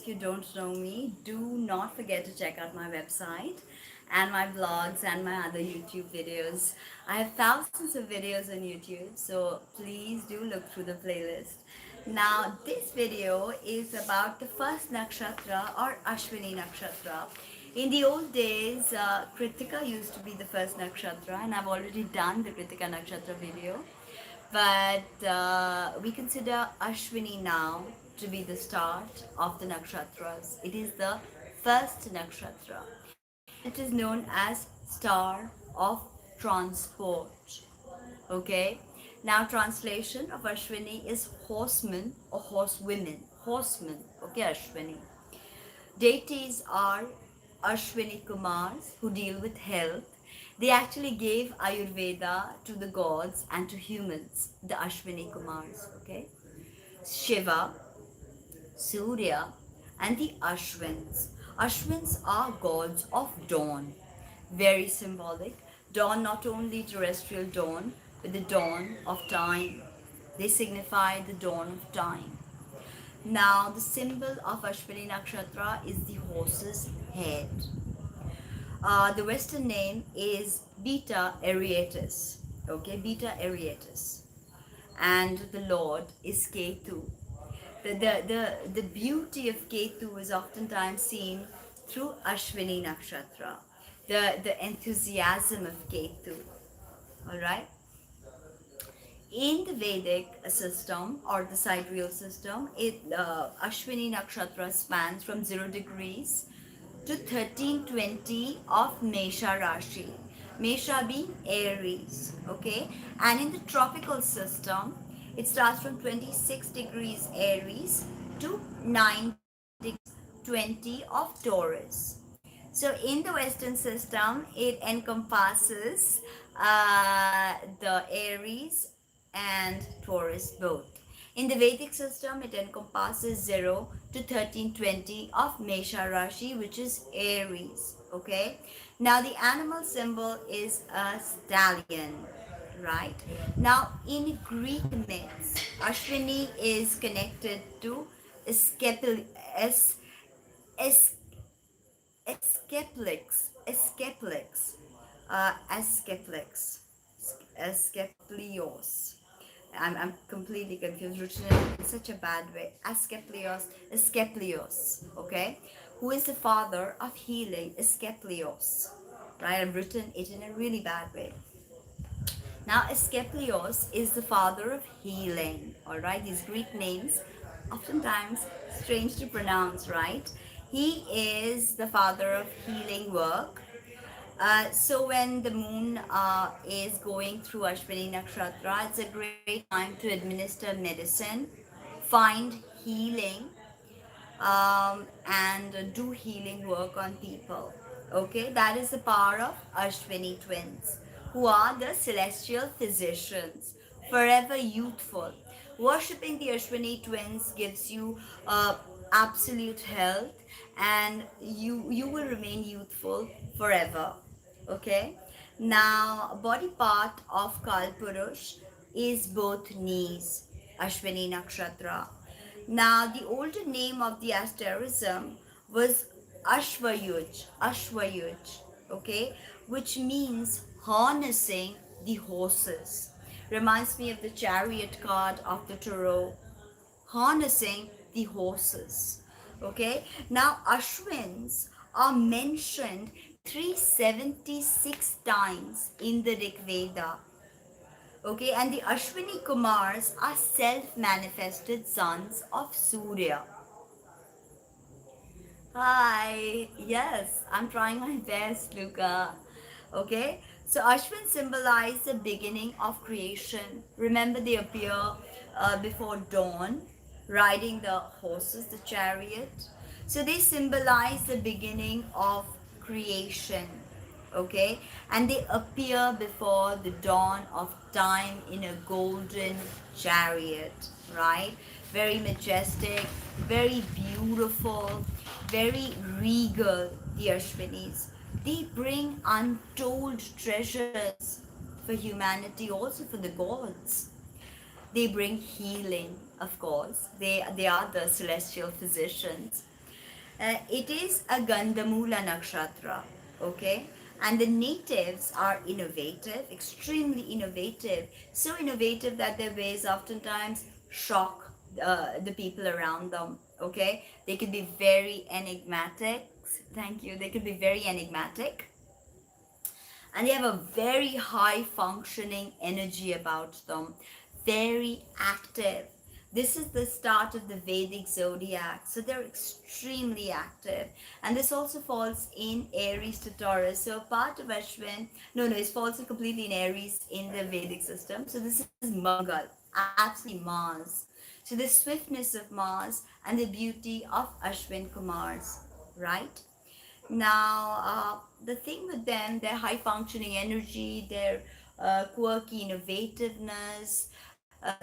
if you don't know me, do not forget to check out my website and my blogs and my other YouTube videos. I have thousands of videos on YouTube, so please do look through the playlist. Now, this video is about the first nakshatra or Ashwini nakshatra. In the old days, Kritika used to be the first nakshatra, and I've already done the Kritika nakshatra video. But we consider Ashwini now to be the start of the nakshatras. It is the first nakshatra, and it is known as star of transport. Okay, now translation of Ashwini is horseman or horsewomen. Horseman, okay, Ashwini. Deities are Ashwini Kumars who deal with health. They actually gave Ayurveda to the gods and to humans, the Ashwini Kumars, okay? Shiva, Surya, and the Ashwins. Ashwins are gods of dawn. Very symbolic. Dawn, not only terrestrial dawn, but the dawn of time. They signify the dawn of time. Now, the symbol of Ashwini Nakshatra is the horse's head. The Western name is Beta Ariatus. Okay, Beta Ariatus. And the Lord is Ketu. The beauty of Ketu is oftentimes seen through Ashwini Nakshatra. The enthusiasm of Ketu. Alright? In the Vedic system or the sidereal system, Ashwini Nakshatra spans from 0 degrees to 1320 of Mesha Rashi. Mesha being Aries, okay? And in the tropical system, it starts from 26 degrees Aries to 9 degrees 20 of Taurus. So in the Western system, it encompasses the Aries and Taurus both. In the Vedic system, it encompasses 0 to 1320 of Mesha Rashi, which is Aries. Okay. Now the animal symbol is a stallion, right? Now in Greek myths, Ashwini is connected to Escapil, es, es, Escaplix, Escaplix, Escaplix, Escaplios. I'm completely confused, written in such a bad way. Escaplios, Escaplios, okay? Who is the father of healing? Escaplios, right? I've written it in a really bad way. Now, Escaplios is the father of healing, all right? These Greek names, oftentimes strange to pronounce, right? He is the father of healing work. So when the moon is going through Ashwini Nakshatra, it's a great time to administer medicine, find healing, and do healing work on people. Okay, that is the power of Ashwini twins, who are the celestial physicians, forever youthful. Worshipping the Ashwini twins gives you absolute health, and you will remain youthful forever. Okay, now body part of Kalpurush is both knees, Ashwini Nakshatra. Now, the older name of the asterism was Ashvayuj, Ashvayuj, okay, which means harnessing the horses. Reminds me of the chariot card of the tarot, harnessing the horses. Okay, now Ashwins are mentioned 376 times in the Rig Veda. Okay, and the Ashwini Kumars are self-manifested sons of Surya. Hi, yes, I'm trying my best, Luca. Okay, so Ashwin symbolize the beginning of creation. Remember, they appear before dawn, riding the horses, the chariot. So they symbolize the beginning of creation. Okay, and they appear before the dawn of time in a golden chariot, right? Very majestic, very beautiful, very regal, the Ashwinis. They bring untold treasures for humanity, also for the gods. They bring healing, of course. They are the celestial physicians. It is a Gandamula Nakshatra, okay? And the natives are innovative, extremely innovative, so innovative that their ways oftentimes shock the people around them, okay? They could be very enigmatic. Thank you. They could be very enigmatic, and they have a very high functioning energy about them, very active. This is the start of the Vedic zodiac, so they're extremely active. And this also falls in Aries to Taurus, so part of Ashwin, no, it falls completely in Aries in the Vedic system. So this is Mangal, absolutely Mars. So the swiftness of Mars and the beauty of Ashwin Kumars, right? Now, the thing with them, their high functioning energy, their quirky innovativeness,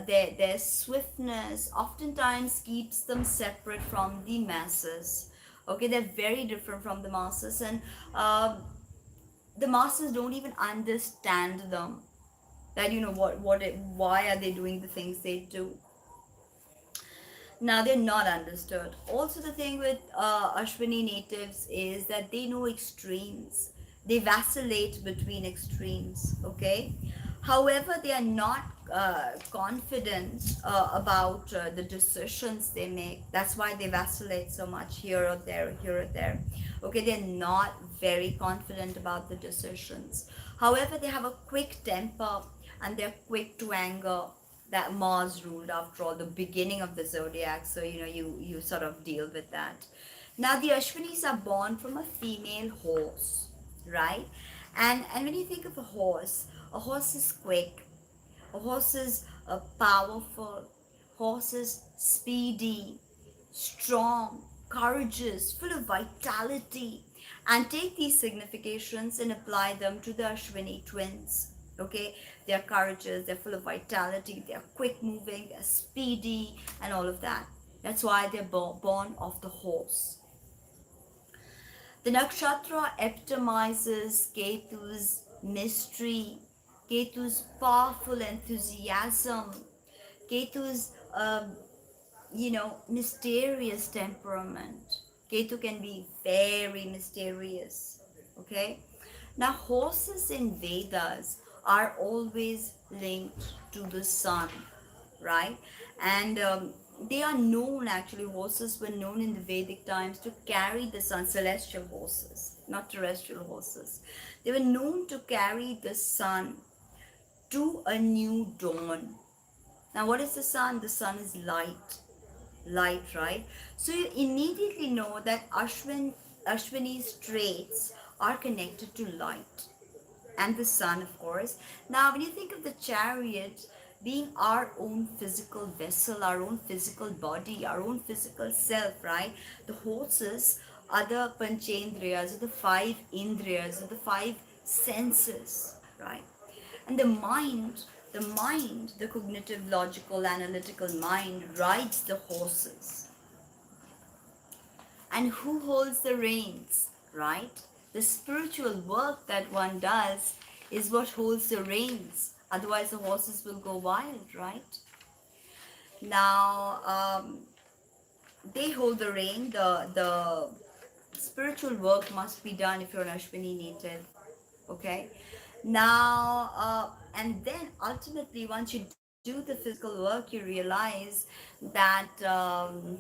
their swiftness oftentimes keeps them separate from the masses. Okay, they're very different from the masses, and uh, the masses don't even understand them. That why are they doing the things they do? Now they're not understood. Also, the thing with Ashwini natives is that they know extremes. They vacillate between extremes. Okay. However, they are not confident about the decisions they make. That's why they vacillate so much here or there, here or there. Okay, they're not very confident about the decisions. However, they have a quick temper and they're quick to anger. That Mars ruled, after all, the beginning of the zodiac, so you sort of deal with that. Now the Ashwinis are born from a female horse, right? And when you think of a horse is quick, a horse is powerful, horse is speedy, strong, courageous, full of vitality. And take these significations and apply them to the Ashwini twins. Okay, they are courageous, they're full of vitality, they are quick moving, they're speedy, and all of that. That's why they're born of the horse. The nakshatra epitomizes Ketu's mystery, Ketu's powerful enthusiasm, Ketu's mysterious temperament. Ketu can be very mysterious. Okay. Now, horses in Vedas are always linked to the sun, right? And they are known, actually, horses were known in the Vedic times to carry the sun, celestial horses, not terrestrial horses. They were known to carry the sun to a new dawn. Now, what is the sun? The sun is light, right? So you immediately know that Ashwini's traits are connected to light and the sun, of course. Now, when you think of the chariot being our own physical vessel, our own physical body, our own physical self, right? The horses are the panchendriyas, or the five indriyas, or the five senses, right? And the cognitive, logical, analytical mind rides the horses. And who holds the reins, right? The spiritual work that one does is what holds the reins. Otherwise, the horses will go wild, right? Now, they hold the rein. The spiritual work must be done if you're an Ashwini native. Okay. Now, and then ultimately, once you do the physical work, you realize that the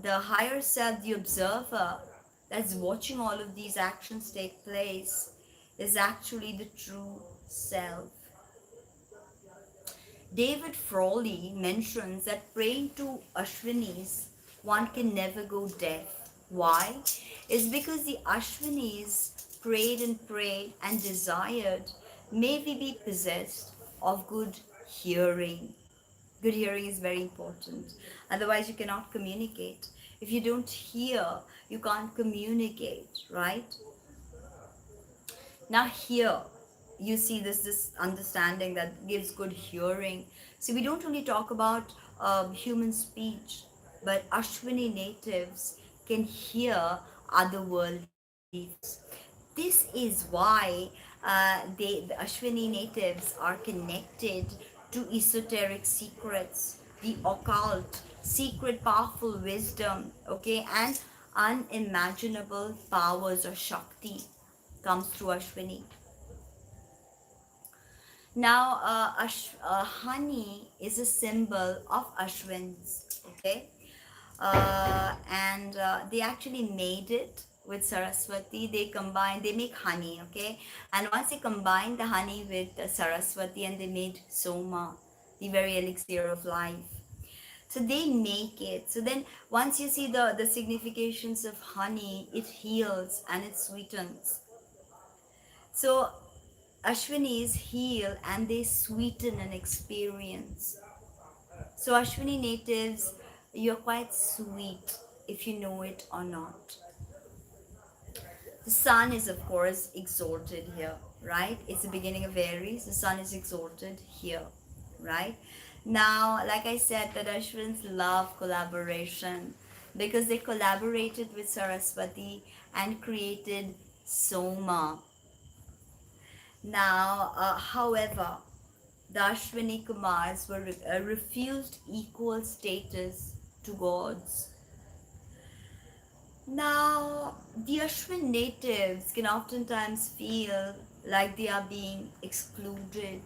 higher self, the observer that's watching all of these actions take place, is actually the true self. David Frawley mentions that praying to Ashwinis, one can never go deaf. Why? It's because the Ashwinis prayed and desired, may we be possessed of good hearing. Good hearing is very important. Otherwise, you cannot communicate. If you don't hear, you can't communicate, right? Now here you see this understanding that gives good hearing. See, we don't only talk about human speech, but Ashwini natives can hear otherworldly things. This is why the Ashwini natives are connected to esoteric secrets, the occult, secret powerful wisdom, okay, and unimaginable powers or shakti comes through Ashwini. Now, honey is a symbol of Ashwins, okay? And they actually made it with Saraswati. They make honey, okay? And once they combine the honey with Saraswati, and they made Soma, the very elixir of life. So they make it. So then once you see the significations of honey, it heals and it sweetens. So Ashwinis heal and they sweeten an experience. So Ashwini natives, you're quite sweet if you know it or not. The sun is of course exalted here, right? It's the beginning of Aries. The sun is exalted here, right? Now, like I said, that Ashwins love collaboration because they collaborated with Saraswati and created Soma. Now, however, the Ashwini Kumars were refused equal status to gods. Now, the Ashwin natives can oftentimes feel like they are being excluded,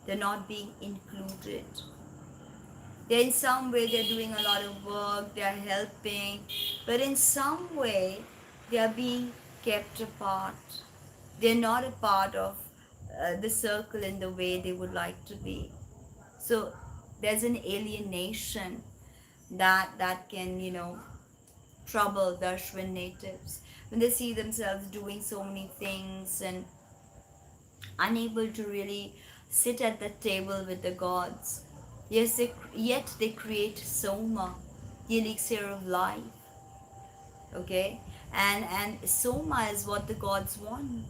they're not being included. They're in some way they're doing a lot of work, they're helping, but in some way they are being kept apart. They're not a part of the circle in the way they would like to be. So there's an alienation that can, trouble the Ashwin natives when they see themselves doing so many things and unable to really sit at the table with the gods. Yes, yet they create Soma, the elixir of life. Okay, and Soma is what the gods want.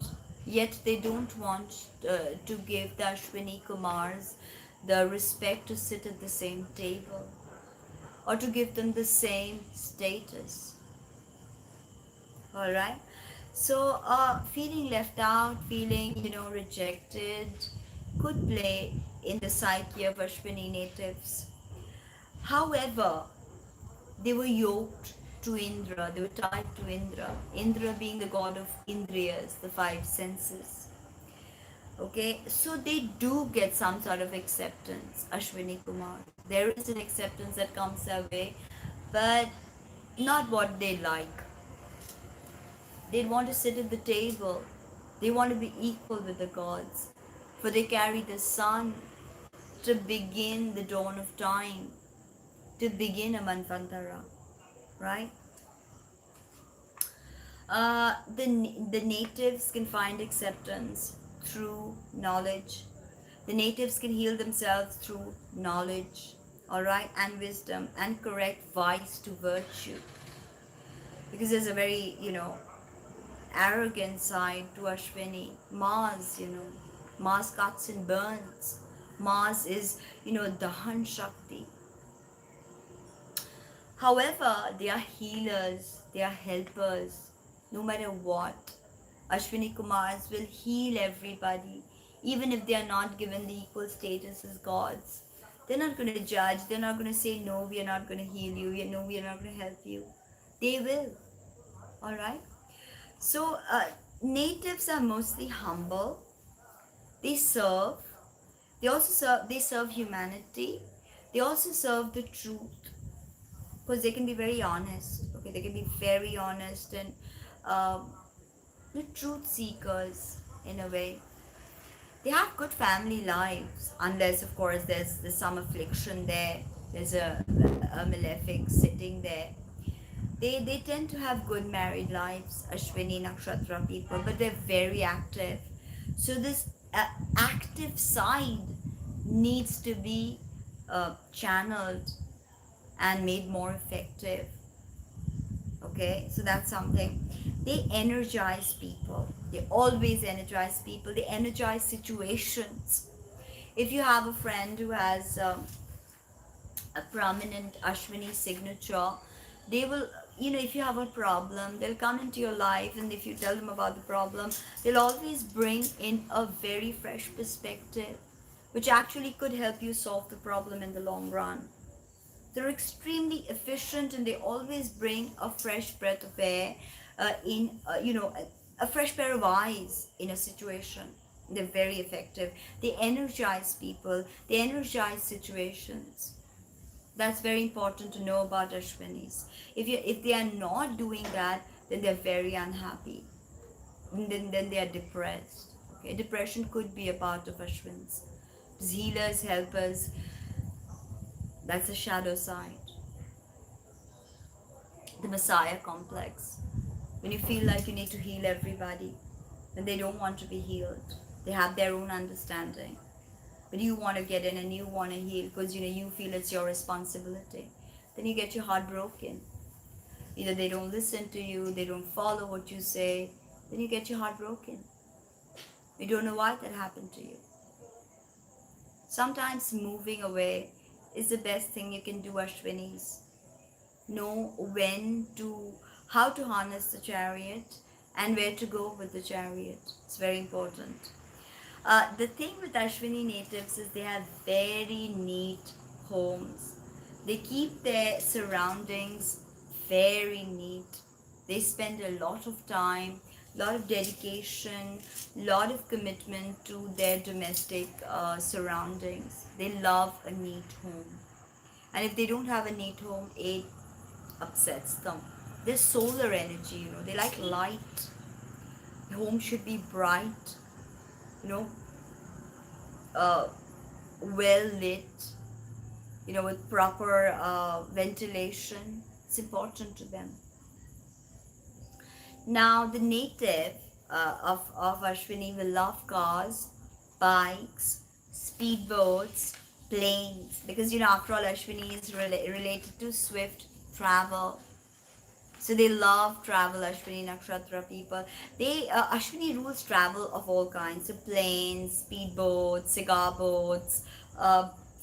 Yet they don't want to give the Ashwini Kumars the respect to sit at the same table or to give them the same status. All right. So feeling left out, feeling rejected, could play in the psyche of Ashwini natives. However, they were yoked to Indra, they were tied to Indra, Indra being the god of Indriyas, the five senses. Okay, so they do get some sort of acceptance, Ashwini Kumar. There is an acceptance that comes their way, but not what they like. They want to sit at the table, they want to be equal with the gods, for they carry the sun to begin the dawn of time, to begin a Manvantara, right? The natives can find acceptance through knowledge. The natives can heal themselves through knowledge, all right, and wisdom, and correct vice to virtue. Because there's a very, arrogant side to Ashwini. Mars, Mars cuts and burns. Mars is, Dahan Shakti. However, they are healers, they are helpers, no matter what. Ashwini Kumars will heal everybody, even if they are not given the equal status as gods. They're not going to judge, they're not going to say, no, we are not going to heal you, no, we are not going to help you. They will. Alright? So, natives are mostly humble. They serve. They serve humanity. They also serve the truth. Because they can be very honest. Okay, they can be very honest and the truth seekers in a way. They have good family lives, unless of course there's some affliction there. There's a malefic sitting there. They tend to have good married lives, Ashwini Nakshatra people, but they're very active. So this active side needs to be channeled and made more effective. Okay, so that's something. They energize people. They always energize people. They energize situations. If you have a friend who has a prominent Ashwini signature, they will, if you have a problem, they'll come into your life, and if you tell them about the problem, they'll always bring in a very fresh perspective, which actually could help you solve the problem in the long run. They're extremely efficient, and they always bring a fresh breath of air, a fresh pair of eyes in a situation. They're very effective. They energize people, they energize situations. That's very important to know about Ashwinis. If they are not doing that, then they're very unhappy. And then they are depressed. Okay, depression could be a part of Ashwins. Healers, helpers, that's the shadow side. The Messiah complex. When you feel like you need to heal everybody, when they don't want to be healed, they have their own understanding. But you want to get in and you want to heal because you feel it's your responsibility. Then you get your heart broken. Either they don't listen to you, they don't follow what you say, then you get your heart broken. You don't know why that happened to you. Sometimes moving away is the best thing you can do, Ashwinis. Know how to harness the chariot and where to go with the chariot. It's very important. The thing with Ashwini natives is they have very neat homes. They keep their surroundings very neat. They spend a lot of time, lot of dedication, lot of commitment to their domestic surroundings. They love a neat home. And if they don't have a neat home, it upsets them. Their solar energy, they like light. The home should be bright, you know, well lit, with proper ventilation. It's important to them. Now, the native of Ashwini will love cars, bikes, speedboats, planes, because after all, Ashwini is related to swift travel. So they love travel, Ashwini Nakshatra people. Ashwini rules travel of all kinds. So planes, speedboats, cigar boats,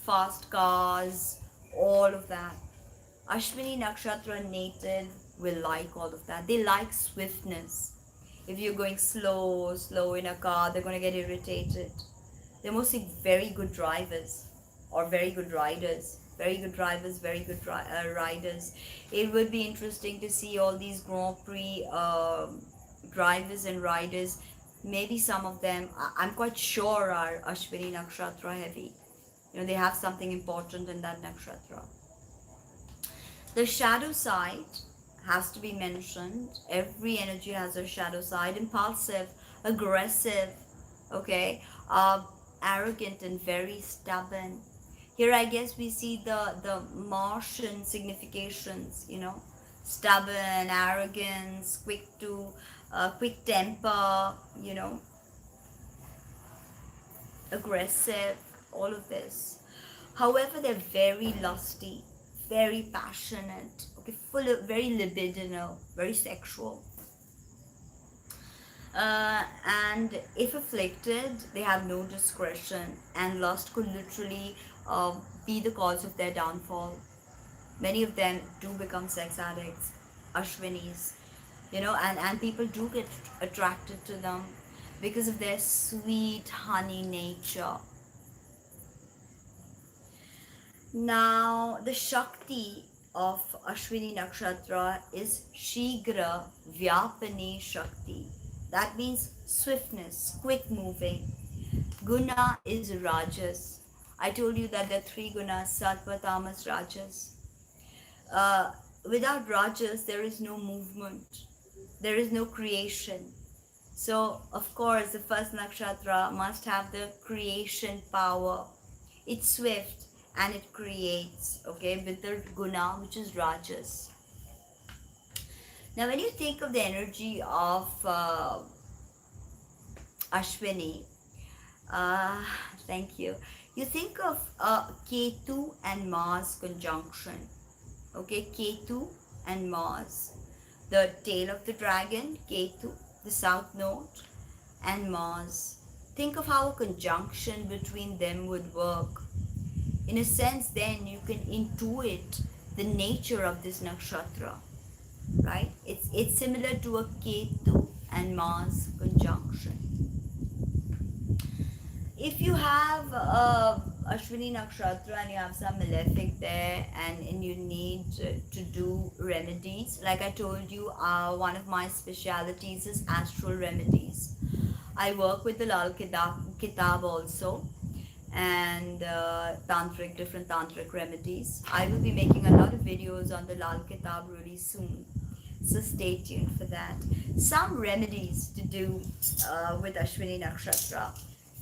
fast cars, all of that. Ashwini Nakshatra native will like all of that. They like swiftness. If you're going slow in a car, they're going to get irritated. They're mostly very good drivers or very good riders. Very good drivers, very good riders. It would be interesting to see all these Grand Prix drivers and riders. Maybe some of them, I'm quite sure, are Ashwini Nakshatra heavy. They have something important in that Nakshatra. The shadow side has to be mentioned. Every energy has a shadow side. Impulsive, aggressive, okay, arrogant and very stubborn. Here I guess we see the Martian significations, stubborn, arrogance, quick temper, aggressive, all of this. However, they're very lusty, very passionate, okay, full of, very libidinal, very sexual. And if afflicted, they have no discretion, and lust could literally be the cause of their downfall. Many of them do become sex addicts, Ashwinis, and people do get attracted to them because of their sweet honey nature. Now, the Shakti of Ashwini Nakshatra is Shigra Vyapani Shakti. That means swiftness, quick moving. Guna is Rajas. I told you that there are three gunas, Sattva, Tamas, Rajas. Without Rajas, there is no movement. There is no creation. So, of course, the first nakshatra must have the creation power. It's swift and it creates, okay, with the guna, which is Rajas. Now, when you think of the energy of Ashwini, thank you. You think of Ketu and Mars conjunction. Okay, Ketu and Mars. The tail of the dragon, Ketu, the south node, and Mars. Think of how a conjunction between them would work. In a sense, then you can intuit the nature of this nakshatra, right? It's similar to a Ketu and Mars conjunction. if you have Ashwini Nakshatra and you have some malefic there, and you need to do remedies, like I told you, one of my specialities is astral remedies. I work with the Kitab also, and different tantric remedies. I will be making a lot of videos on the Lal Kitab really soon, so stay tuned for that. Some remedies to do with Ashwini Nakshatra: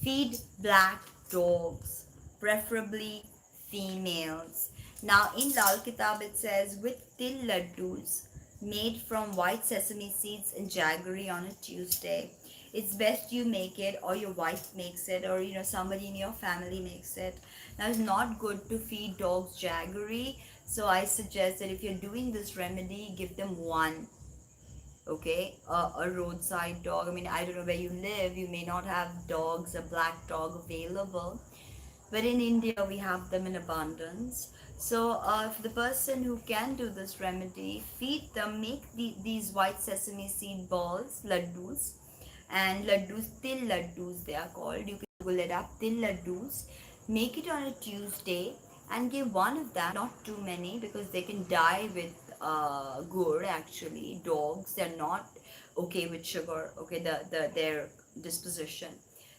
feed black dogs, preferably females. Now in Lal Kitab it says with til laddus made from white sesame seeds and jaggery on a Tuesday. It's best you make it, or your wife makes it, or somebody in your family makes it. Now it's not good to feed dogs jaggery, so I suggest that if you're doing this remedy, give them one. Okay, a roadside dog. I mean, I don't know where you live, you may not have dogs, a black dog available, but in India we have them in abundance. So for the person who can do this remedy, feed them, make these white sesame seed balls, laddus, and laddus, til laddus they are called. You can Google it up, til laddus. Make it on a Tuesday and give one of them, not too many, because they can die with gur. Actually, dogs, they're not okay with sugar. Okay, their disposition.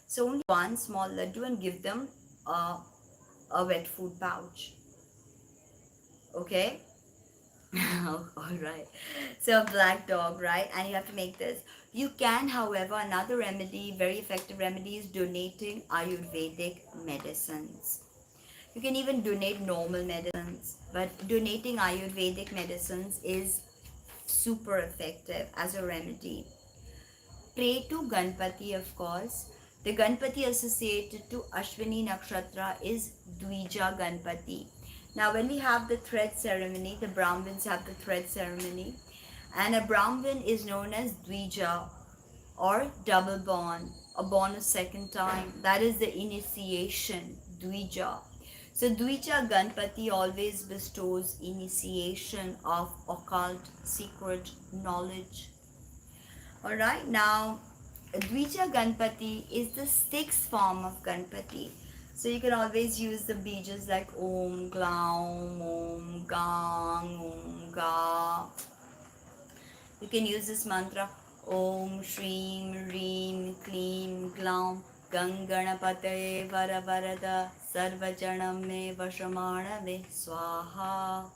So only one small laddu and give them uh, a wet food pouch. Okay. All right. So a black dog, right? And you have to make this. You can, however, another remedy, very effective remedy, is donating Ayurvedic medicines. You can even donate normal medicines, but donating Ayurvedic medicines is super effective as a remedy. Pray to Ganpati, of course. The Ganpati associated to Ashwini Nakshatra is Dvija Ganpati. Now, when we have the thread ceremony, the Brahmins have the thread ceremony, and a Brahmin is known as Dvija, or double born, a born a second time. That is the initiation, Dvija. So Dvija Ganpati always bestows initiation of occult secret knowledge. Alright, now Dvija Ganpati is the sixth form of Ganpati. So you can always use the bejas like Om, Glaum, Om, Gang, Om, Ga. You can use this mantra Om, Shreem, Reem, Kleem, Glaum, Ganganapataye Varavarada Sarvajanam Me Vashamanave Swaha.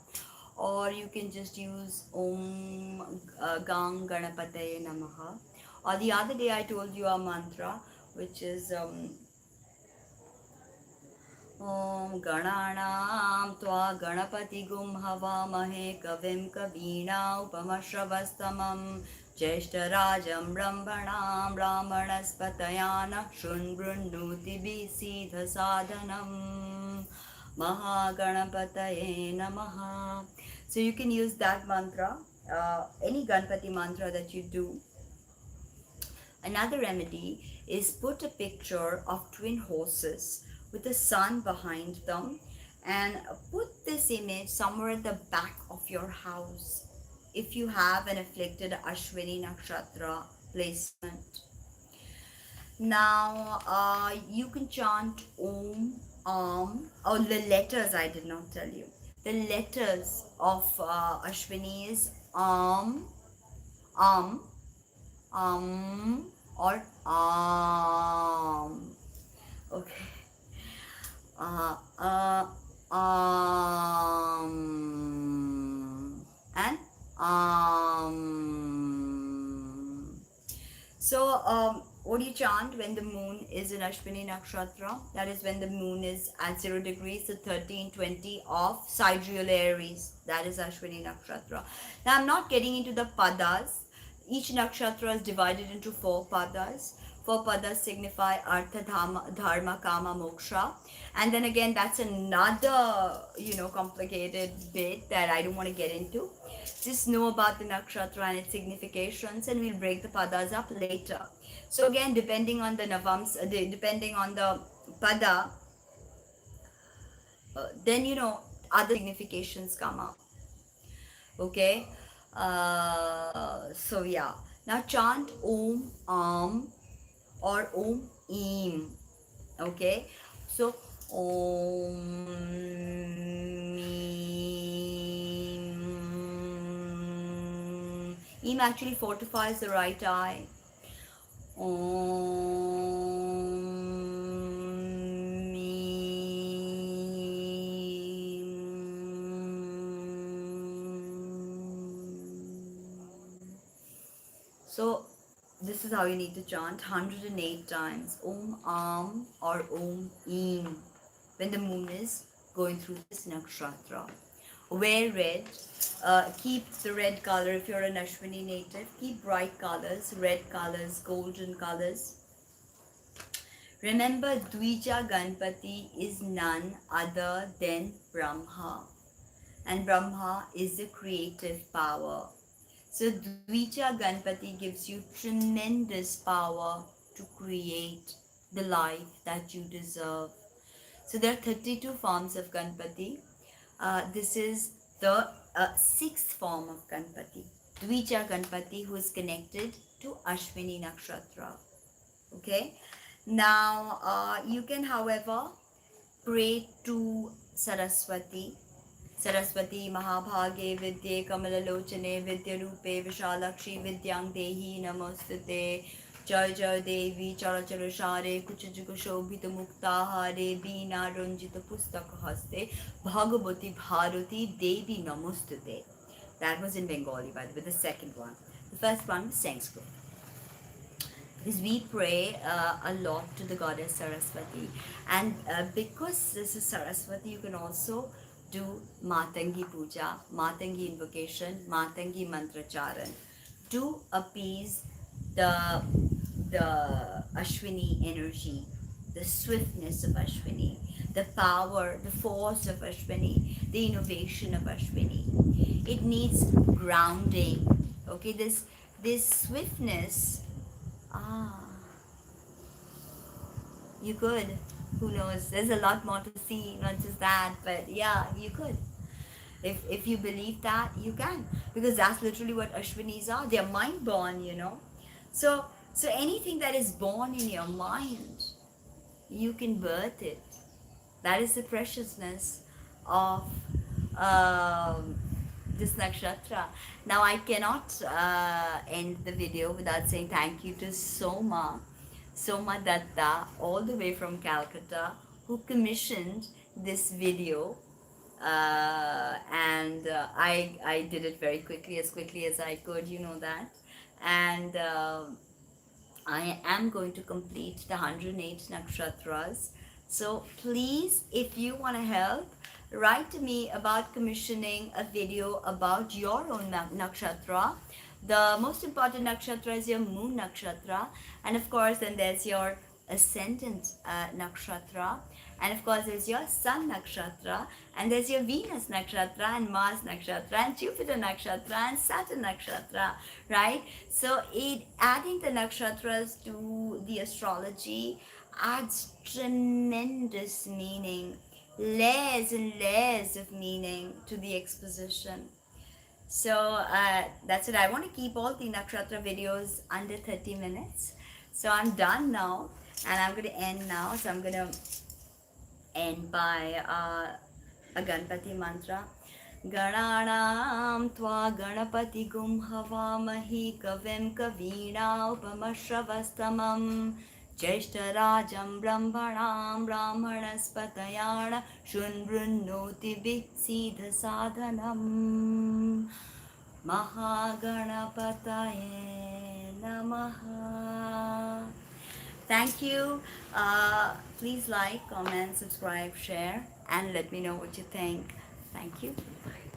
Or you can just use Om Gang Ganapataye Namaha. Or the other day I told you a mantra which is Om Gananam Tva Ganapati Gum Havamahe Kavim Kavina Upamashravastamam Jeshtarajam Brahmanam Brahmanaspatayana Shunbrunduti Siddha Sadhanam Mahaganapataye Namaha. So you can use that mantra, any Ganpati mantra that you do. Another remedy is put a picture of twin horses with the sun behind them and put this image somewhere at the back of your house if you have an afflicted Ashwini Nakshatra placement. Now you can chant Om, oh, the letters I did not tell you. The letters of Ashwini is Am, or okay. And So what do you chant when the moon is in Ashwini Nakshatra? That is when the moon is at 0 degrees to 1320 of sidereal Aries. That is Ashwini Nakshatra. Now I'm not getting into the padas. Each nakshatra is divided into 4 padas. 4 padas signify Artha, Dharma, Kama, Moksha. And then again, that's another, complicated bit that I don't want to get into. Just know about the nakshatra and its significations, and we'll break the padas up later. So again, depending on the navams, depending on the pada, then other significations come up. Okay, so yeah. Now chant Om Am or Om Eem. Okay, so Om Mim. Im actually fortifies the right eye. Om Mim. So this is how you need to chant 108 times Om Am or Om Eem when the moon is going through this nakshatra. Wear red. Keep the red color if you're an Ashwini native. Keep bright colors, red colors, golden colors. Remember, Dvija Ganpati is none other than Brahma, and Brahma is the creative power. So Dvija Ganpati gives you tremendous power to create the life that you deserve. So there are 32 forms of Ganpati. This is the sixth form of Ganpati. Dvija Ganpati, who is connected to Ashwini Nakshatra. Okay. Now you can, however, pray to Saraswati. Saraswati Mahabhage Vidye Kamalalochane Vidyarupe Vishalakshi Vidyang Dehi Namostute Jai Jai Devi Charachara Share Kuchajuka Shobhita Muktahare Veena Ranjita Pustaka Haste Bhagavati Bharati Devi Namostute. That was in Bengali, by the way, the second one. The first one was Sanskrit. Because we pray a lot to the goddess Saraswati, and because this is Saraswati, you can also do Matangi Puja, Matangi invocation, Matangi Mantracharan to appease the Ashwini energy, the swiftness of Ashwini, the power, the force of Ashwini, the innovation of Ashwini. It needs grounding. Okay, this swiftness. You could. Who knows? There's a lot more to see, not just that, but yeah, you could. If you believe that, you can. Because that's literally what Ashwinis are. They're mind born, you know. So anything that is born in your mind, you can birth it. That is the preciousness of this nakshatra. Now I cannot end the video without saying thank you to Soma Datta, all the way from Calcutta, who commissioned this video. And I did it very quickly, as quickly as I could, you know that. And I am going to complete the 108 nakshatras. So please, if you want to help, write to me about commissioning a video about your own nakshatra. The most important nakshatra is your moon nakshatra, and of course then there's your ascendant nakshatra, and of course there's your sun nakshatra, and there's your Venus nakshatra, and Mars nakshatra, and Jupiter nakshatra, and Saturn nakshatra, right? So adding the nakshatras to the astrology adds tremendous meaning, layers and layers of meaning to the exposition. So that's it. I want to keep all the nakshatra videos under 30 minutes. So I'm done now, and I'm going to end now. So I'm going to end by a Ganpati mantra. Gananam tva ganapati gum havamahi kavim kavina upamashravastamam Jeshtarajam brahmanam brahmanaspatayana shunbrunoti visidha sadhanam Mahaganapataye Namaha. Thank you. Please like, comment, subscribe, share, and let me know what you think. Thank you. Bye.